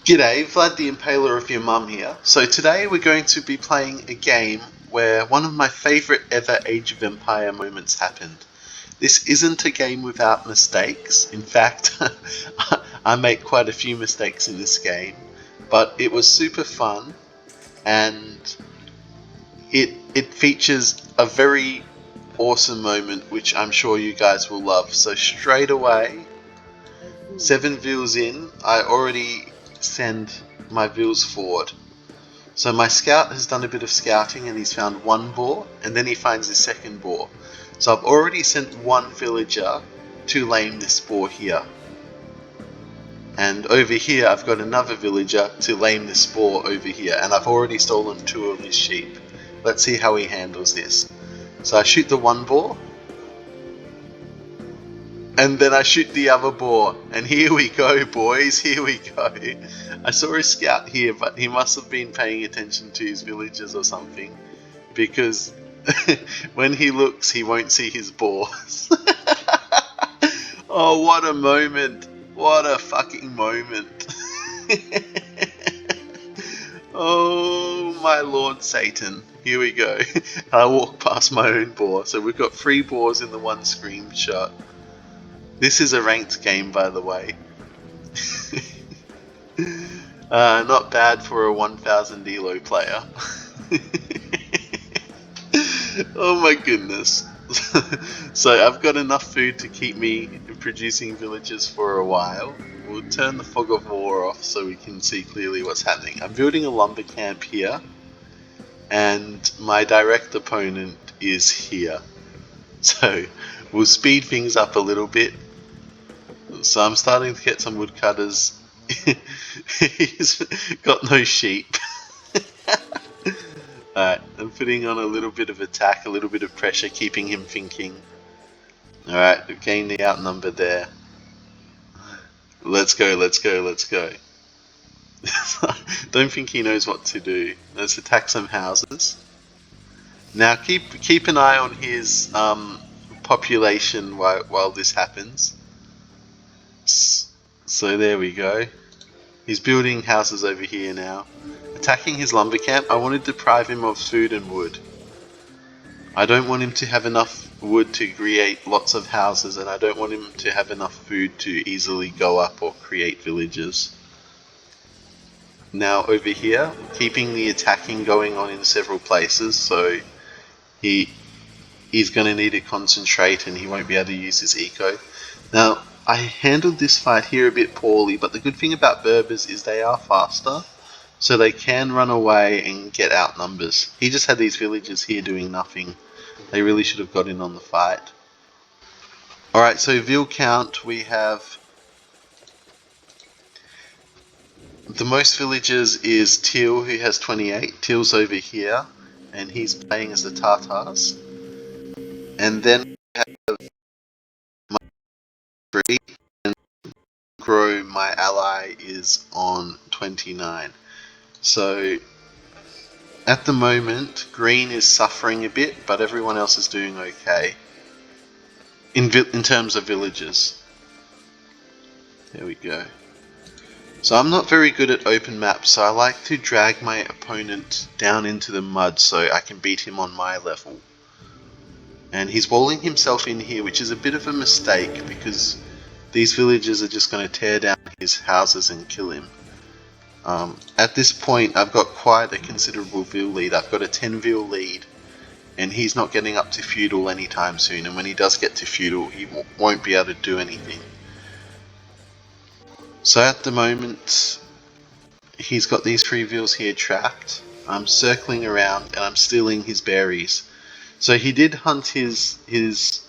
G'day, Vlad the Impaler of your mum here. So today we're going to be playing a game where one of my favourite ever Age of Empire moments happened. This isn't a game without mistakes. In fact, I make quite a few mistakes in this game, but it was super fun and it features a very awesome moment which I'm sure you guys will love. So straight away, 7 views in, I already send my views forward. So my scout has done a bit of scouting and he's found one boar, and then he finds his second boar. So I've already sent one villager to lame this boar here. And over here I've got another villager to lame this boar over here, and I've already stolen 2 of his sheep. Let's see how he handles this. So I shoot the one boar, and then I shoot the other boar, and here we go, boys, here we go. I saw a scout here, but he must have been paying attention to his villagers or something, because when he looks, he won't see his boars. Oh, what a moment. What a fucking moment. Oh, my Lord Satan. Here we go. I walk past my own boar. So we've got 3 boars in the one screenshot. This is a ranked game, by the way. Not bad for a 1000 elo player. Oh my goodness. So I've got enough food to keep me producing villages for a while. We'll turn the fog of war off so we can see clearly what's happening. I'm building a lumber camp here, and my direct opponent is here. So we'll speed things up a little bit. So I'm starting to get some woodcutters. He's got no sheep. Alright, I'm putting on a little bit of attack, a little bit of pressure, keeping him thinking. Alright, we've gained the outnumber there. Let's go, let's go, let's go. Don't think he knows what to do. Let's attack some houses. Now keep an eye on his population while this happens. So there we go. He's building houses over here now. Attacking his lumber camp, I want to deprive him of food and wood. I don't want him to have enough wood to create lots of houses, and I don't want him to have enough food to easily go up or create villages. Now over here, keeping the attacking going on in several places, so he's going to need to concentrate and he won't be able to use his eco. Now, I handled this fight here a bit poorly, but the good thing about Berbers is they are faster, so they can run away and get outnumbers. He just had these villagers here doing nothing. They really should have got in on the fight. Alright, so Vil count, we have the most villagers is Teal, who has 28. Teal's over here, and he's playing as the Tartars. And then we have my 3, and Grow, my ally, is on 29. So at the moment, Green is suffering a bit, but everyone else is doing okay in terms of villages. There we go. So I'm not very good at open maps, so I like to drag my opponent down into the mud so I can beat him on my level. And he's walling himself in here, which is a bit of a mistake because these villagers are just going to tear down his houses and kill him. At this point, I've got quite a considerable Vil lead. I've got a 10 Vil lead, and he's not getting up to feudal anytime soon. And when he does get to feudal, he won't be able to do anything. So at the moment, he's got these 3 Vils here trapped. I'm circling around and I'm stealing his berries. So he did hunt his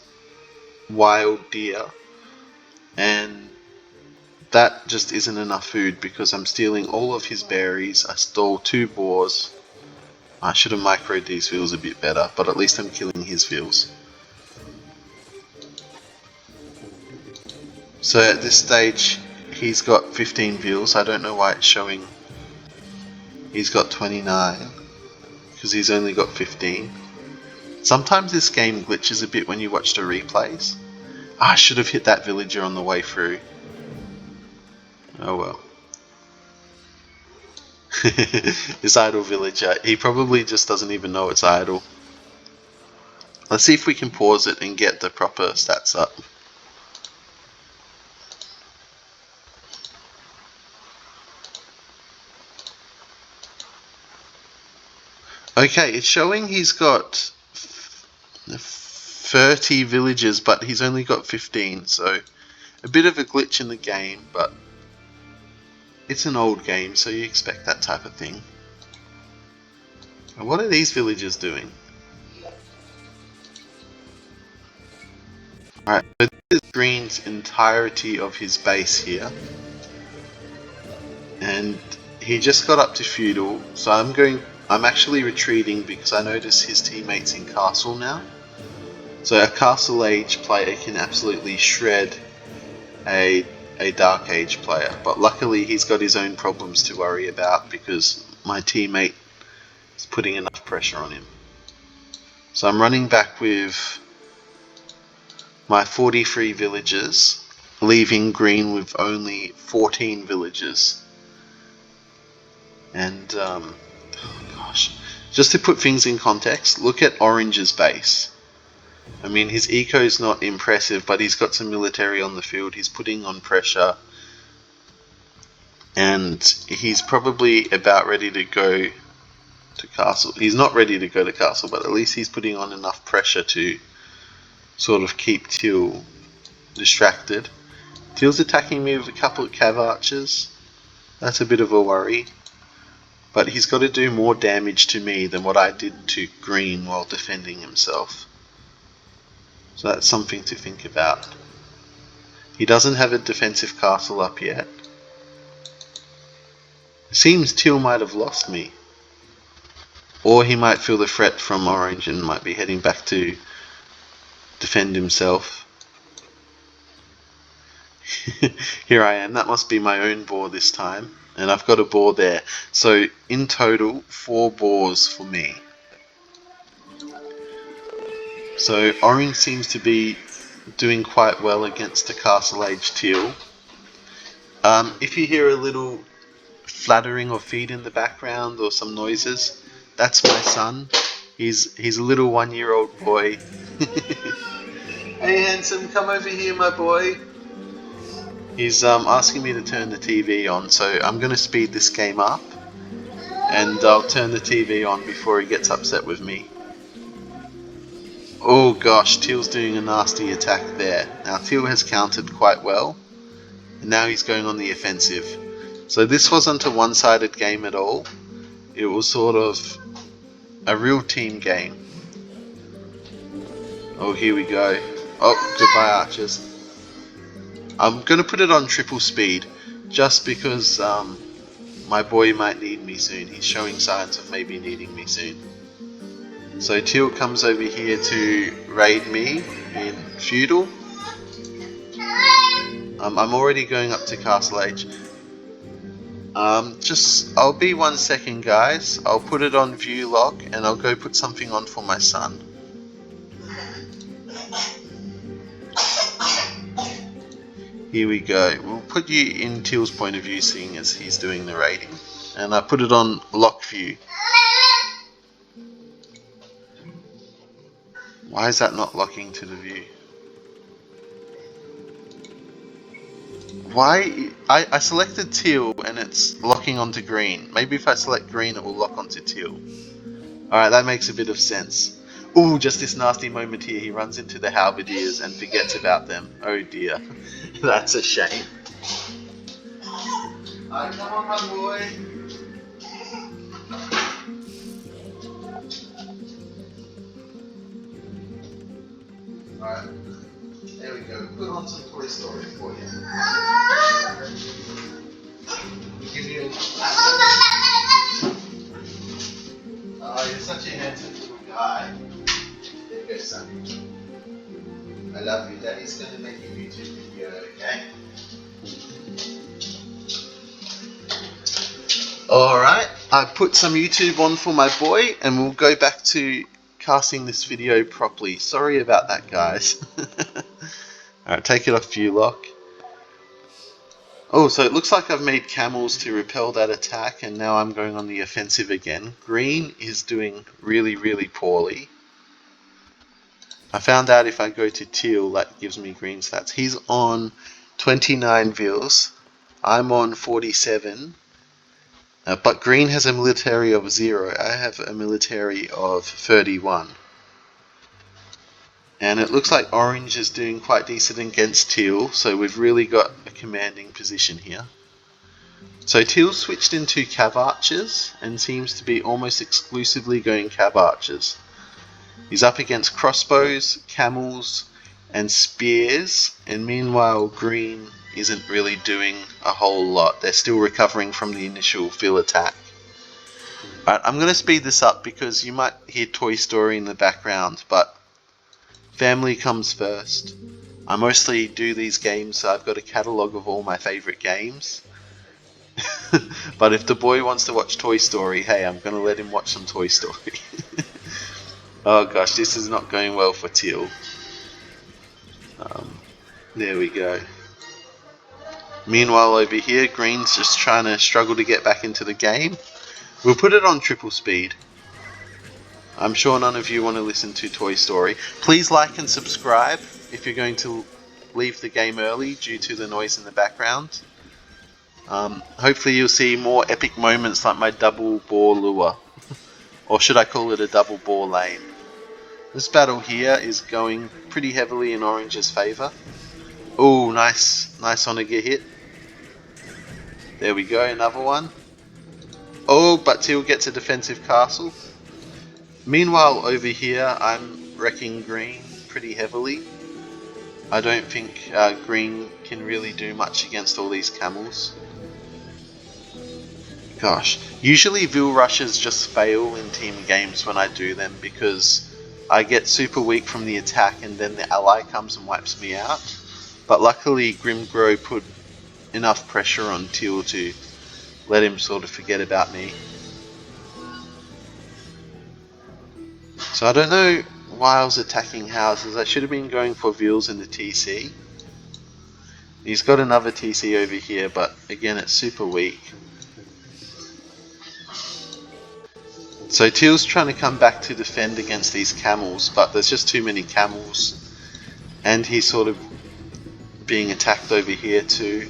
wild deer, and that just isn't enough food because I'm stealing all of his berries. I stole 2 boars. I should have microed these Vils a bit better, but at least I'm killing his Vils. So at this stage, he's got 15 Vils. I don't know why it's showing he's got 29, because he's only got 15. Sometimes this game glitches a bit when you watch the replays. I should have hit that villager on the way through. Oh well. This idle villager. He probably just doesn't even know it's idle. Let's see if we can pause it and get the proper stats up. Okay, it's showing he's got 30 villagers, but he's only got 15, so a bit of a glitch in the game, but it's an old game, so you expect that type of thing. And what are these villagers doing? Alright, so this is Green's entirety of his base here. And he just got up to feudal, so I'm actually retreating because I notice his teammates in castle now. So a castle age player can absolutely shred a dark age player, but luckily he's got his own problems to worry about because my teammate is putting enough pressure on him. So I'm running back with my 43 villagers, leaving Green with only 14 villagers. And oh gosh, just to put things in context, look at Orange's base. I mean, his eco is not impressive, but he's got some military on the field. He's putting on pressure, and he's probably about ready to go to castle. He's not ready to go to castle, but at least he's putting on enough pressure to sort of keep Teal distracted. Teal's attacking me with a couple of cav archers. That's a bit of a worry. But he's got to do more damage to me than what I did to Green while defending himself. So that's something to think about. He doesn't have a defensive castle up yet. It seems Teal might have lost me. Or he might feel the threat from Orange and might be heading back to defend himself. Here I am. That must be my own boar this time. And I've got a boar there. So in total, 4 boars for me. So Orange seems to be doing quite well against the Castle Age Teal. If you hear a little fluttering of feet in the background or some noises, that's my son. He's a little 1-year-old boy. Hey handsome, come over here my boy. He's asking me to turn the TV on, so I'm going to speed this game up and I'll turn the TV on before he gets upset with me. Oh gosh, Teal's doing a nasty attack there. Now Teal has countered quite well, and now he's going on the offensive. So this wasn't a one-sided game at all. It was sort of a real team game. Oh, here we go. Oh, goodbye archers. I'm going to put it on triple speed, just because my boy might need me soon. He's showing signs of maybe needing me soon. So Teal comes over here to raid me in feudal. I'm already going up to Castle Age. I'll be 1 second guys. I'll put it on view lock and I'll go put something on for my son. Here we go. We'll put you in Teal's point of view, seeing as he's doing the raiding. And I put it on lock view. Why is that not locking to the view? Why? I selected Teal and it's locking onto green. Maybe if I select green it will lock onto Teal. Alright, that makes a bit of sense. Ooh, just this nasty moment here. He runs into the halberdiers and forgets about them. Oh dear. That's a shame. Alright, come on, my boy. Alright, there we go. Put on some Toy Story for you. Give you a... Oh, you're such a handsome little guy. There you go, son. I love you. Daddy's going to make a YouTube video, okay? Alright, I put some YouTube on for my boy and we'll go back to casting this video properly. Sorry about that, guys. Alright, take it off view lock. Oh, so it looks like I've made camels to repel that attack, and now I'm going on the offensive again. Green is doing really, really poorly. I found out if I go to teal, that gives me green stats. He's on 29 vils. I'm on 47. But green has a military of 0. I have a military of 31. And it looks like orange is doing quite decent against teal, so we've really got a commanding position here. So teal switched into cav archers and seems to be almost exclusively going cav archers. He's up against crossbows, camels, and spears, and meanwhile green isn't really doing a whole lot. They're still recovering from the initial fill attack. Alright, I'm going to speed this up because you might hear Toy Story in the background, but family comes first. I mostly do these games, so I've got a catalogue of all my favourite games. But if the boy wants to watch Toy Story, hey, I'm going to let him watch some Toy Story. Oh gosh, this is not going well for teal. There we go. Meanwhile over here, green's just trying to struggle to get back into the game. We'll put it on triple speed. I'm sure none of you want to listen to Toy Story. Please like and subscribe if you're going to leave the game early due to the noise in the background. Hopefully you'll see more epic moments like my double boar lure. Or should I call it a double boar lane? This battle here is going pretty heavily in orange's favour. Oh, nice Onager hit. There we go, another one. Oh, but teal gets a defensive castle. Meanwhile, over here, I'm wrecking green pretty heavily. I don't think green can really do much against all these camels. Gosh, usually Vil rushes just fail in team games when I do them because I get super weak from the attack and then the ally comes and wipes me out. But luckily Grimgrow put enough pressure on teal to let him sort of forget about me. So I don't know why I was attacking houses. I should have been going for Vils in the TC. He's got another TC over here, but again it's super weak. So teal's trying to come back to defend against these camels, but there's just too many camels. And he's sort of being attacked over here too.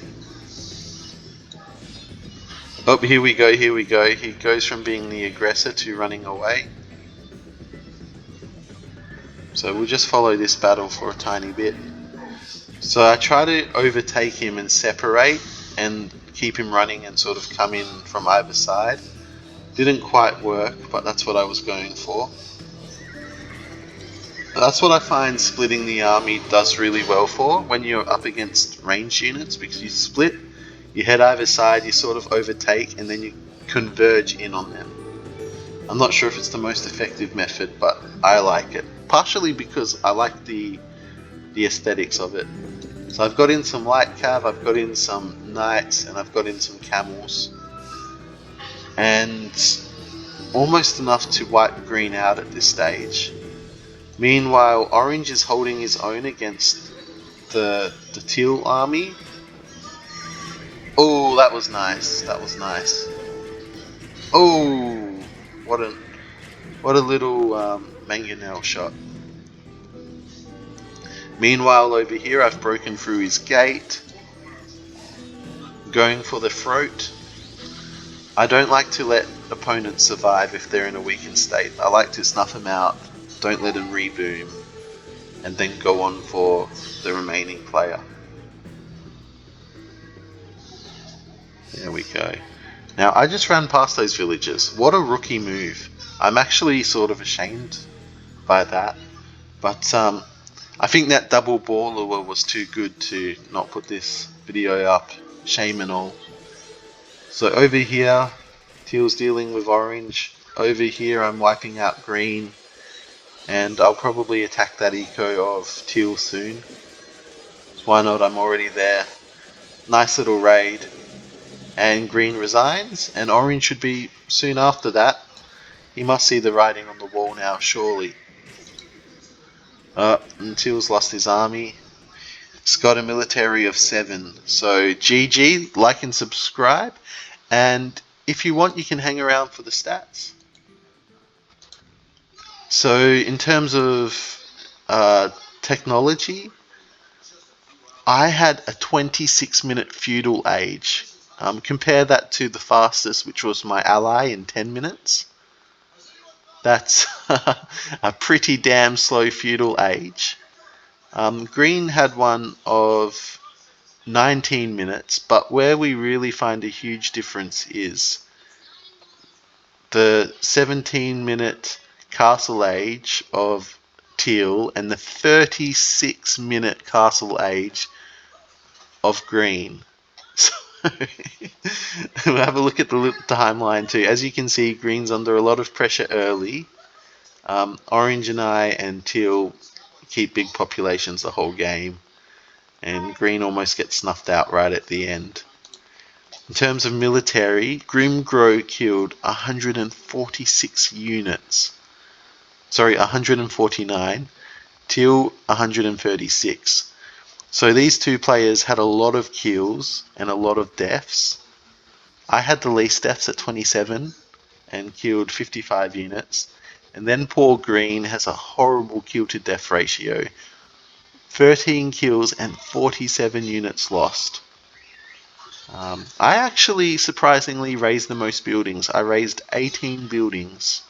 Oh, here we go. He goes from being the aggressor to running away. So we'll just follow this battle for a tiny bit. So I try to overtake him and separate and keep him running and sort of come in from either side. Didn't quite work, but that's what I was going for. That's what I find splitting the army does really well for when you're up against ranged units, because you split, you head either side, you sort of overtake, and then you converge in on them. I'm not sure if it's the most effective method, but I like it. Partially because I like the aesthetics of it. So I've got in some light cav, I've got in some knights, and I've got in some camels. And almost enough to wipe green out at this stage. Meanwhile, orange is holding his own against the teal army. Oh, that was nice. That was nice. Oh, what a little mangonel shot. Meanwhile, over here, I've broken through his gate, going for the throat. I don't like to let opponents survive if they're in a weakened state. I like to snuff them out, don't let them reboom, and then go on for the remaining player. There we go. Now, I just ran past those villagers. What a rookie move. I'm actually sort of ashamed by that. But I think that double ball lure was too good to not put this video up. Shame and all. So over here, teal's dealing with orange. Over here, I'm wiping out green. And I'll probably attack that eco of teal soon. So why not? I'm already there. Nice little raid. And green resigns, and orange should be soon after that. He must see the writing on the wall now, surely. And teal's lost his army. It's got a military of 7. So GG, like and subscribe. And if you want, you can hang around for the stats. So in terms of technology, I had a 26-minute feudal age. Compare that to the fastest, which was my ally in 10 minutes. That's a pretty damn slow feudal age. Green had one of 19 minutes, but where we really find a huge difference is the 17-minute castle age of teal and the 36-minute castle age of green. So we'll have a look at the timeline too. As you can see, green's under a lot of pressure early. Orange and teal keep big populations the whole game, and green almost gets snuffed out right at the end. In terms of military, Grimgrow killed 146 units. Sorry, 149. Teal 136. So these two players had a lot of kills and a lot of deaths. I had the least deaths at 27 and killed 55 units. And then poor Green has a horrible kill to death ratio. 13 kills and 47 units lost. I actually surprisingly raised the most buildings. I raised 18 buildings.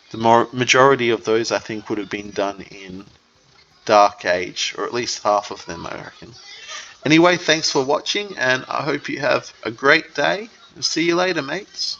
The majority of those I think would have been done in Dark Age, or at least half of them I reckon. Anyway, thanks for watching, and I hope you have a great day. See you later, mates.